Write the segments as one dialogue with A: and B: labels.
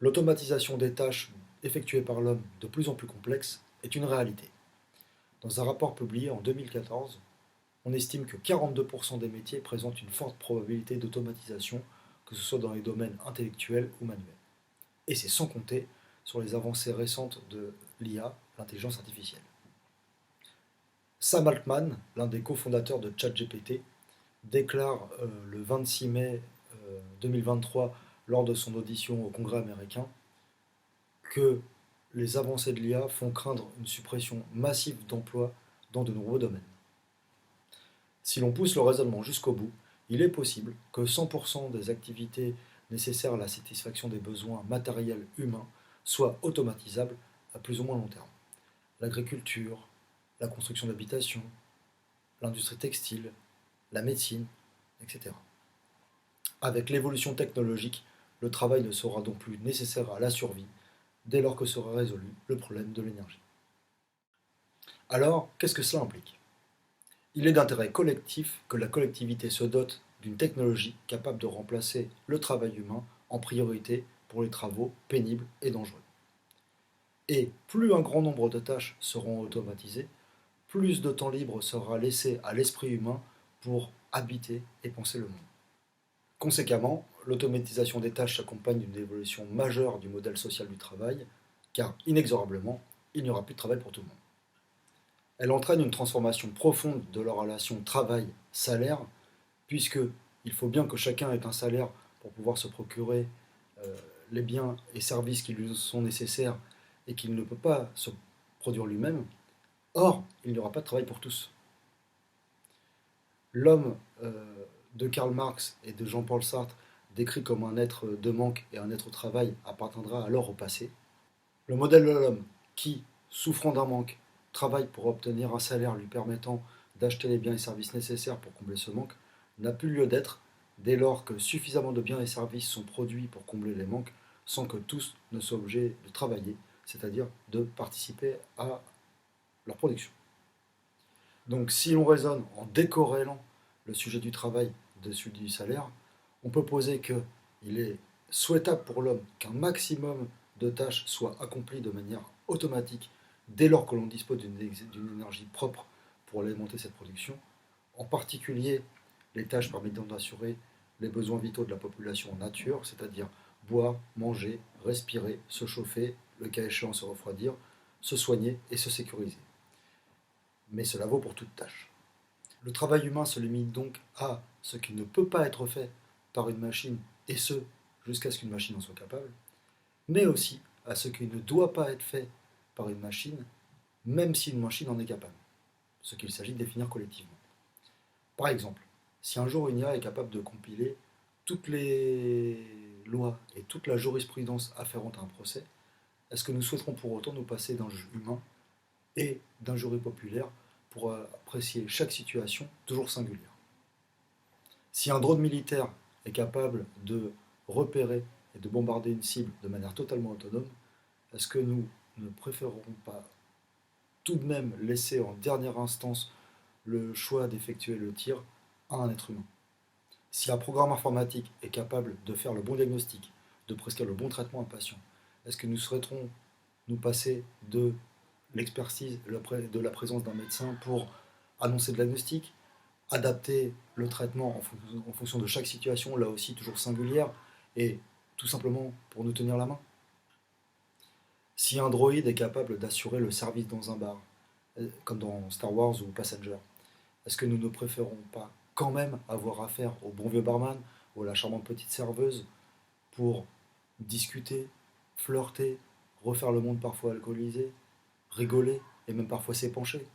A: L'automatisation des tâches effectuées par l'homme de plus en plus complexes est une réalité. Dans un rapport publié en 2014, on estime que 42% des métiers présentent une forte probabilité d'automatisation, que ce soit dans les domaines intellectuels ou manuels. Et c'est sans compter sur les avancées récentes de l'IA, l'intelligence artificielle. Sam Altman, l'un des cofondateurs de ChatGPT, déclare le 26 mai 2023 lors de son audition au Congrès américain que les avancées de l'IA font craindre une suppression massive d'emplois dans de nombreux domaines. Si l'on pousse le raisonnement jusqu'au bout, il est possible que 100% des activités nécessaires à la satisfaction des besoins matériels humains soient automatisables à plus ou moins long terme. L'agriculture, la construction d'habitations, l'industrie textile, la médecine, etc. Avec l'évolution technologique, le travail ne sera donc plus nécessaire à la survie dès lors que sera résolu le problème de l'énergie. Alors, qu'est-ce que cela implique? Il est d'intérêt collectif que la collectivité se dote d'une technologie capable de remplacer le travail humain en priorité pour les travaux pénibles et dangereux. Et plus un grand nombre de tâches seront automatisées, plus de temps libre sera laissé à l'esprit humain pour habiter et penser le monde. Conséquemment, l'automatisation des tâches s'accompagne d'une évolution majeure du modèle social du travail, car inexorablement, il n'y aura plus de travail pour tout le monde. Elle entraîne une transformation profonde de la relation travail-salaire, puisque il faut bien que chacun ait un salaire pour pouvoir se procurer les biens et services qui lui sont nécessaires et qu'il ne peut pas se produire lui-même. Or, il n'y aura pas de travail pour tous. L'homme de Karl Marx et de Jean-Paul Sartre, décrit comme un être de manque et un être au travail, appartiendra alors au passé. Le modèle de l'homme qui, souffrant d'un manque, travaille pour obtenir un salaire lui permettant d'acheter les biens et services nécessaires pour combler ce manque, n'a plus lieu d'être dès lors que suffisamment de biens et services sont produits pour combler les manques sans que tous ne soient obligés de travailler, c'est-à-dire de participer à leur production. Donc si l'on raisonne en décorrélant le sujet du travail de celui du salaire, on peut poser qu'il est souhaitable pour l'homme qu'un maximum de tâches soient accomplies de manière automatique dès lors que l'on dispose d'une énergie propre pour alimenter cette production, en particulier les tâches permettant d'assurer les besoins vitaux de la population en nature, c'est-à-dire boire, manger, respirer, se chauffer, le cas échéant se refroidir, se soigner et se sécuriser. Mais cela vaut pour toute tâche. Le travail humain se limite donc à ce qui ne peut pas être fait par une machine, et ce, jusqu'à ce qu'une machine en soit capable, mais aussi à ce qui ne doit pas être fait par une machine, même si une machine en est capable, ce qu'il s'agit de définir collectivement. Par exemple, si un jour une IA est capable de compiler toutes les lois et toute la jurisprudence afférente à un procès, est-ce que nous souhaiterons pour autant nous passer d'un juge humain et d'un jury populaire pour apprécier chaque situation toujours singulière? Si un drone militaire est capable de repérer et de bombarder une cible de manière totalement autonome, est-ce que nous ne préférerons pas tout de même laisser en dernière instance le choix d'effectuer le tir à un être humain? Si un programme informatique est capable de faire le bon diagnostic, de prescrire le bon traitement à un patient, est-ce que nous souhaiterons nous passer de l'expertise, de la présence d'un médecin pour annoncer le diagnostic, adapter le traitement en fonction de chaque situation, là aussi toujours singulière, et tout simplement pour nous tenir la main? Si un droïde est capable d'assurer le service dans un bar, comme dans Star Wars ou Passenger, est-ce que nous ne préférons pas quand même avoir affaire au bon vieux barman ou à la charmante petite serveuse pour discuter, flirter, refaire le monde parfois alcoolisé, rigoler et même parfois s'épancher?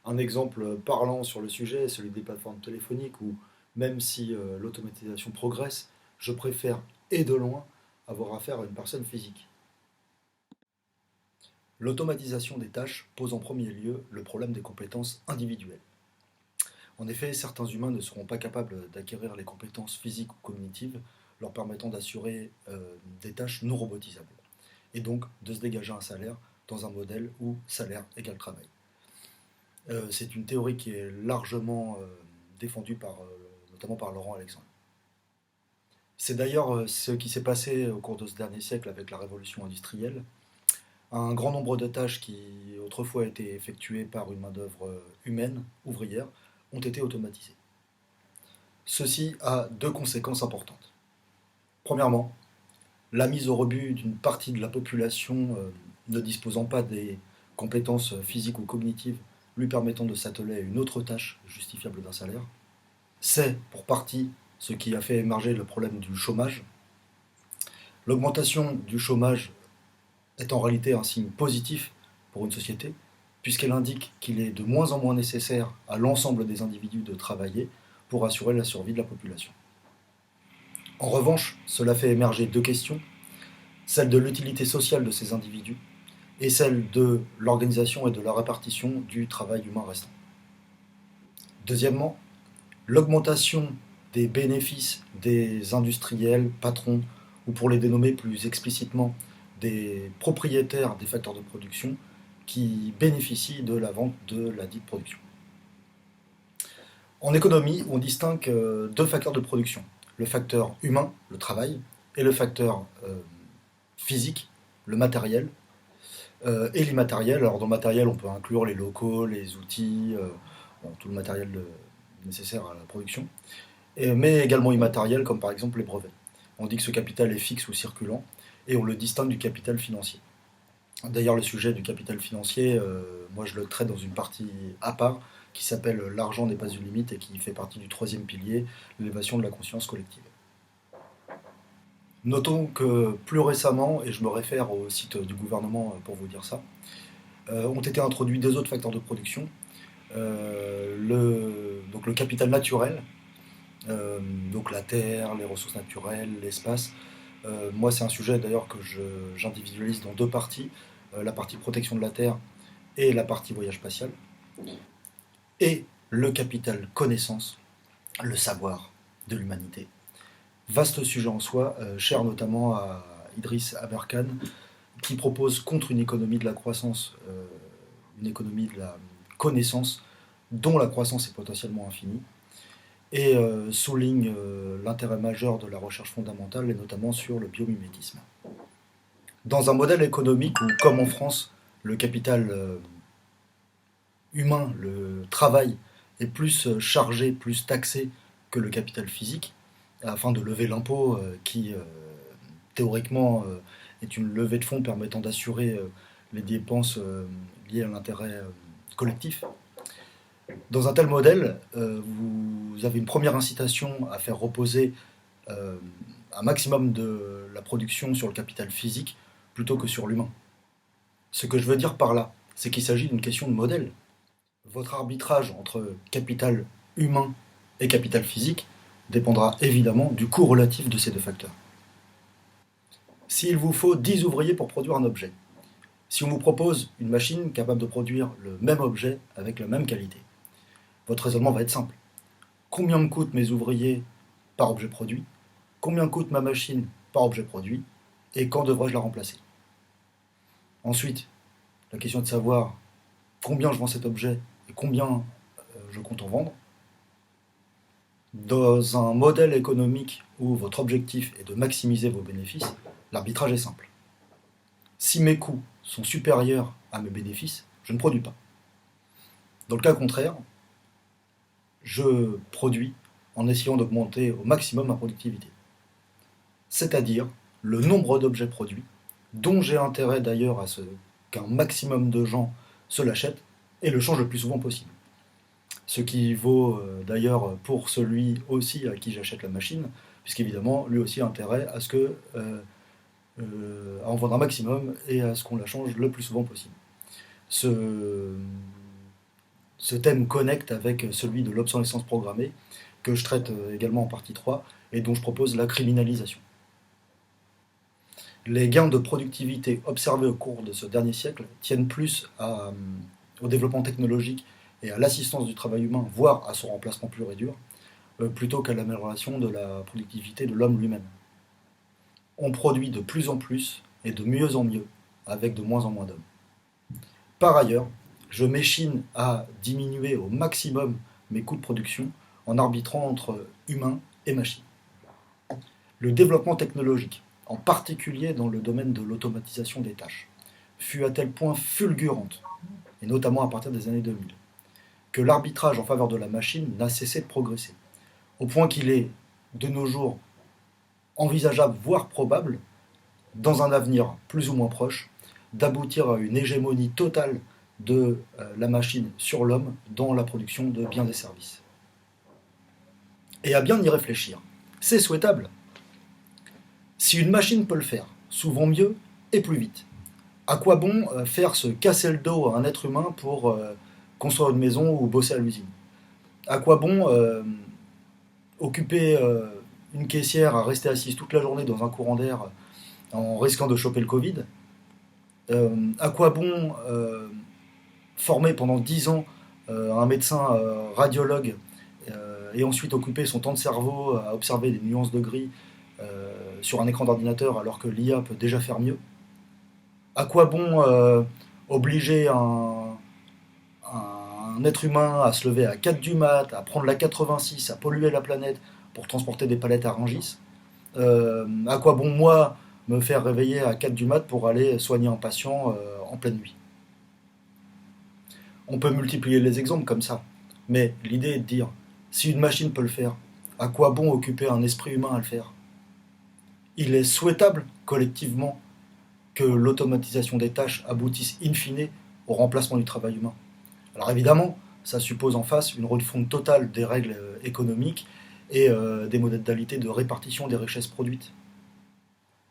A: Un exemple parlant sur le sujet est celui des plateformes téléphoniques où, même si l'automatisation progresse, je préfère, et de loin, avoir affaire à une personne physique. L'automatisation des tâches pose en premier lieu le problème des compétences individuelles. En effet, certains humains ne seront pas capables d'acquérir les compétences physiques ou cognitives leur permettant d'assurer des tâches non robotisables, et donc de se dégager un salaire dans un modèle où salaire égale travail. C'est une théorie qui est largement défendue notamment par Laurent Alexandre. C'est d'ailleurs ce qui s'est passé au cours de ce dernier siècle avec la révolution industrielle. Un grand nombre de tâches qui autrefois étaient effectuées par une main-d'œuvre humaine, ouvrière, ont été automatisées. Ceci a deux conséquences importantes. Premièrement, la mise au rebut d'une partie de la population ne disposant pas des compétences physiques ou cognitives lui permettant de s'atteler à une autre tâche justifiable d'un salaire. C'est pour partie ce qui a fait émerger le problème du chômage. L'augmentation du chômage est en réalité un signe positif pour une société, puisqu'elle indique qu'il est de moins en moins nécessaire à l'ensemble des individus de travailler pour assurer la survie de la population. En revanche, cela fait émerger deux questions, celle de l'utilité sociale de ces individus et celle de l'organisation et de la répartition du travail humain restant. Deuxièmement, l'augmentation des bénéfices des industriels, patrons, ou pour les dénommer plus explicitement, des propriétaires des facteurs de production qui bénéficient de la vente de la dite production. En économie, on distingue deux facteurs de production. Le facteur humain, le travail, et le facteur physique, le matériel, et l'immatériel. Alors dans le matériel, on peut inclure les locaux, les outils, tout le matériel nécessaire à la production, mais également immatériel, comme par exemple les brevets. On dit que ce capital est fixe ou circulant, et on le distingue du capital financier. D'ailleurs, le sujet du capital financier, moi je le traite dans une partie à part, qui s'appelle L'argent n'est pas une limite, et qui fait partie du troisième pilier, l'élévation de la conscience collective. Notons que plus récemment, et je me réfère au site du gouvernement pour vous dire ça, ont été introduits deux autres facteurs de production. Donc le capital naturel, donc la terre, les ressources naturelles, l'espace. Moi, c'est un sujet d'ailleurs que j'individualise dans deux parties, la partie protection de la terre et la partie voyage spatial. Et le capital connaissance, le savoir de l'humanité. Vaste sujet en soi, cher notamment à Idriss Aberkan, qui propose contre une économie de la croissance, une économie de la connaissance, dont la croissance est potentiellement infinie, et souligne l'intérêt majeur de la recherche fondamentale, et notamment sur le biomimétisme. Dans un modèle économique où, comme en France, le capital humain, le travail, est plus chargé, plus taxé que le capital physique, afin de lever l'impôt qui, théoriquement, est une levée de fonds permettant d'assurer les dépenses liées à l'intérêt collectif. Dans un tel modèle, vous avez une première incitation à faire reposer un maximum de la production sur le capital physique plutôt que sur l'humain. Ce que je veux dire par là, c'est qu'il s'agit d'une question de modèle. Votre arbitrage entre capital humain et capital physique dépendra évidemment du coût relatif de ces deux facteurs. S'il vous faut 10 ouvriers pour produire un objet, si on vous propose une machine capable de produire le même objet avec la même qualité, votre raisonnement va être simple. Combien me coûtent mes ouvriers par objet produit? Combien coûte ma machine par objet produit? Et quand devrais-je la remplacer? Ensuite, la question est de savoir combien je vends cet objet et combien je compte en vendre. Dans un modèle économique où votre objectif est de maximiser vos bénéfices, l'arbitrage est simple. Si mes coûts sont supérieurs à mes bénéfices, je ne produis pas. Dans le cas contraire, je produis en essayant d'augmenter au maximum ma productivité. C'est-à-dire le nombre d'objets produits, dont j'ai intérêt d'ailleurs à ce qu'un maximum de gens se l'achètent et le changent le plus souvent possible. Ce qui vaut d'ailleurs pour celui aussi à qui j'achète la machine, puisqu'évidemment, lui aussi a intérêt à ce que à en vendre un maximum et à ce qu'on la change le plus souvent possible. Ce thème connecte avec celui de l'obsolescence programmée, que je traite également en partie 3, et dont je propose la criminalisation. Les gains de productivité observés au cours de ce dernier siècle tiennent plus au développement technologique et à l'assistance du travail humain, voire à son remplacement pur et dur, plutôt qu'à l'amélioration de la productivité de l'homme lui-même. On produit de plus en plus et de mieux en mieux, avec de moins en moins d'hommes. Par ailleurs, je m'échine à diminuer au maximum mes coûts de production en arbitrant entre humains et machines. Le développement technologique, en particulier dans le domaine de l'automatisation des tâches, fut à tel point fulgurante, et notamment à partir des années 2000, que l'arbitrage en faveur de la machine n'a cessé de progresser, au point qu'il est, de nos jours, envisageable, voire probable, dans un avenir plus ou moins proche, d'aboutir à une hégémonie totale de la machine sur l'homme dans la production de biens et services. Et à bien y réfléchir, c'est souhaitable. Si une machine peut le faire, souvent mieux et plus vite, à quoi bon faire se casser le dos à un être humain pour construire une maison ou bosser à l'usine? À quoi bon occuper une caissière à rester assise toute la journée dans un courant d'air en risquant de choper le Covid? À quoi bon former pendant 10 ans un médecin radiologue et ensuite occuper son temps de cerveau à observer des nuances de gris sur un écran d'ordinateur alors que l'IA peut déjà faire mieux? À quoi bon obliger un être humain à se lever à 4 du mat, à prendre la 86, à polluer la planète pour transporter des palettes à Rungis? À quoi bon moi me faire réveiller à 4 du mat pour aller soigner un patient en pleine nuit? On peut multiplier les exemples comme ça, mais l'idée est de dire, si une machine peut le faire, à quoi bon occuper un esprit humain à le faire? Il est souhaitable, collectivement, que l'automatisation des tâches aboutisse in fine au remplacement du travail humain. Alors évidemment, ça suppose en face une refonte totale des règles économiques et des modalités de répartition des richesses produites.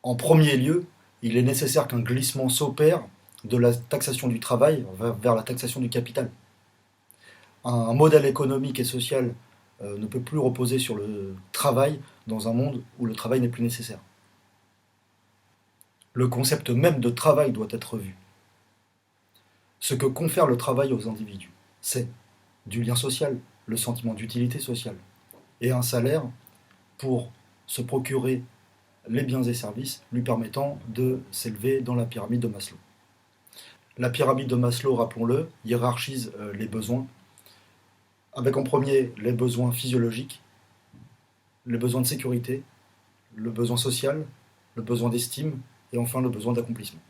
A: En premier lieu, il est nécessaire qu'un glissement s'opère de la taxation du travail vers la taxation du capital. Un modèle économique et social ne peut plus reposer sur le travail dans un monde où le travail n'est plus nécessaire. Le concept même de travail doit être revu. Ce que confère le travail aux individus, c'est du lien social, le sentiment d'utilité sociale, et un salaire pour se procurer les biens et services lui permettant de s'élever dans la pyramide de Maslow. La pyramide de Maslow, rappelons-le, hiérarchise les besoins, avec en premier les besoins physiologiques, les besoins de sécurité, le besoin social, le besoin d'estime, et enfin le besoin d'accomplissement.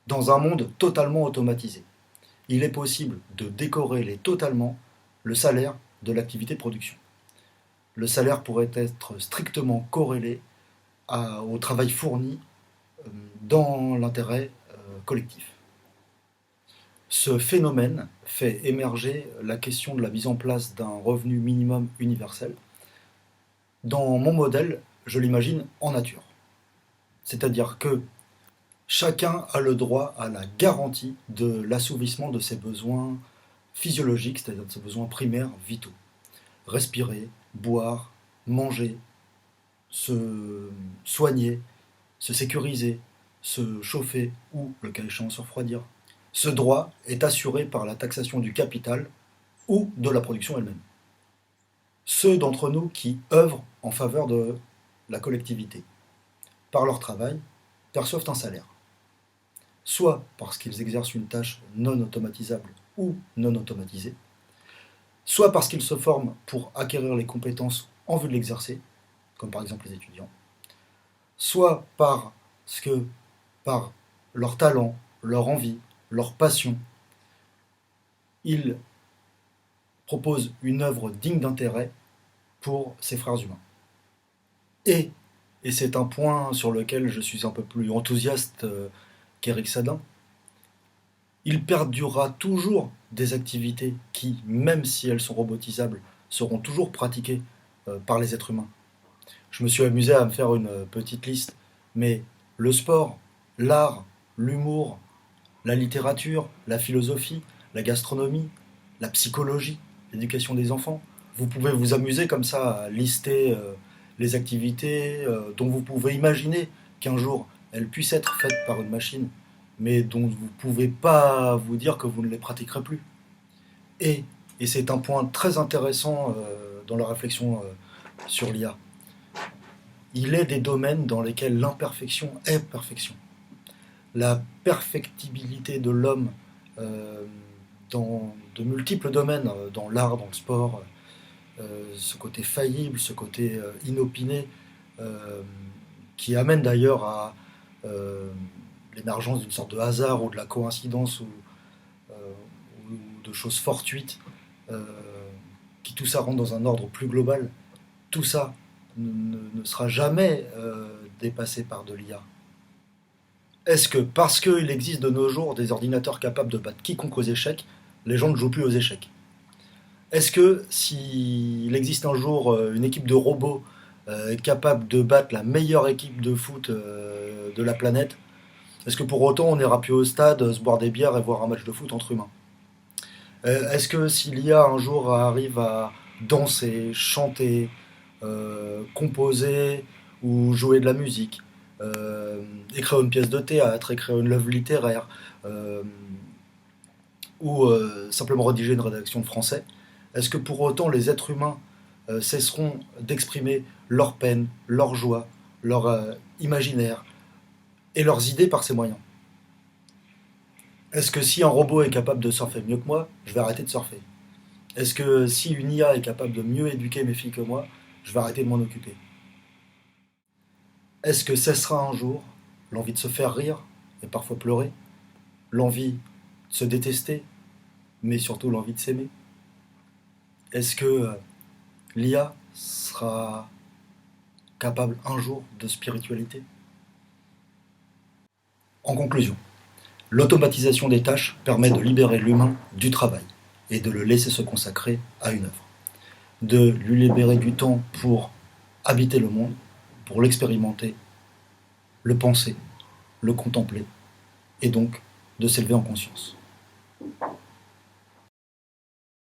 A: Dans un monde totalement automatisé, il est possible de décorréler totalement le salaire de l'activité de production. Le salaire pourrait être strictement corrélé au travail fourni dans l'intérêt collectif. Ce phénomène fait émerger la question de la mise en place d'un revenu minimum universel. Dans mon modèle, je l'imagine en nature. C'est-à-dire que chacun a le droit à la garantie de l'assouvissement de ses besoins physiologiques, c'est-à-dire de ses besoins primaires vitaux. Respirer, boire, manger, se soigner, se sécuriser, se chauffer ou, le cas échéant, se refroidir. Ce droit est assuré par la taxation du capital ou de la production elle-même. Ceux d'entre nous qui œuvrent en faveur de la collectivité, par leur travail, perçoivent un salaire. Soit parce qu'ils exercent une tâche non automatisable ou non automatisée, soit parce qu'ils se forment pour acquérir les compétences en vue de l'exercer, comme par exemple les étudiants, soit parce que, par leur talent, leur envie, leur passion, ils proposent une œuvre digne d'intérêt pour ses frères humains. Et c'est un point sur lequel je suis un peu plus enthousiaste qu'Éric Sadin, il perdurera toujours des activités qui, même si elles sont robotisables, seront toujours pratiquées par les êtres humains. Je me suis amusé à me faire une petite liste, mais le sport, l'art, l'humour, la littérature, la philosophie, la gastronomie, la psychologie, l'éducation des enfants, vous pouvez vous amuser comme ça à lister les activités dont vous pouvez imaginer qu'un jour elles puissent être faites par une machine, mais dont vous ne pouvez pas vous dire que vous ne les pratiquerez plus. Et, et c'est un point très intéressant dans la réflexion sur l'IA, il est des domaines dans lesquels l'imperfection est perfection. La perfectibilité de l'homme dans de multiples domaines, dans l'art, dans le sport, ce côté faillible, ce côté inopiné, euh, qui amène d'ailleurs à euh, l'émergence d'une sorte de hasard ou de la coïncidence euh, ou de choses fortuites, euh, qui tout ça rentre dans un ordre plus global. Tout ça ne sera jamais dépassé par de l'IA. Est-ce que parce qu'il existe de nos jours des ordinateurs capables de battre quiconque aux échecs, les gens ne jouent plus aux échecs? Est-ce que s'il existe un jour une équipe de robots capable de battre la meilleure équipe de foot de la planète, est-ce que pour autant on ira plus au stade, se boire des bières et voir un match de foot entre humains? Est-ce que si l'IA un jour arrive à danser, chanter, composer ou jouer de la musique, euh, écrire une pièce de théâtre, écrire une œuvre littéraire, euh, ou simplement rédiger une rédaction de français, est-ce que pour autant les êtres humains cesseront d'exprimer leur peine, leur joie, leur imaginaire et leurs idées par ces moyens? Est-ce que si un robot est capable de surfer mieux que moi, je vais arrêter de surfer? Est-ce que si une IA est capable de mieux éduquer mes filles que moi, je vais arrêter de m'en occuper? Est-ce que cessera un jour l'envie de se faire rire et parfois pleurer, l'envie de se détester, mais surtout l'envie de s'aimer? Est-ce que l'IA sera capable un jour de spiritualité? En conclusion, l'automatisation des tâches permet de libérer l'humain du travail et de le laisser se consacrer à une œuvre, de lui libérer du temps pour habiter le monde, pour l'expérimenter, le penser, le contempler, et donc de s'élever en conscience.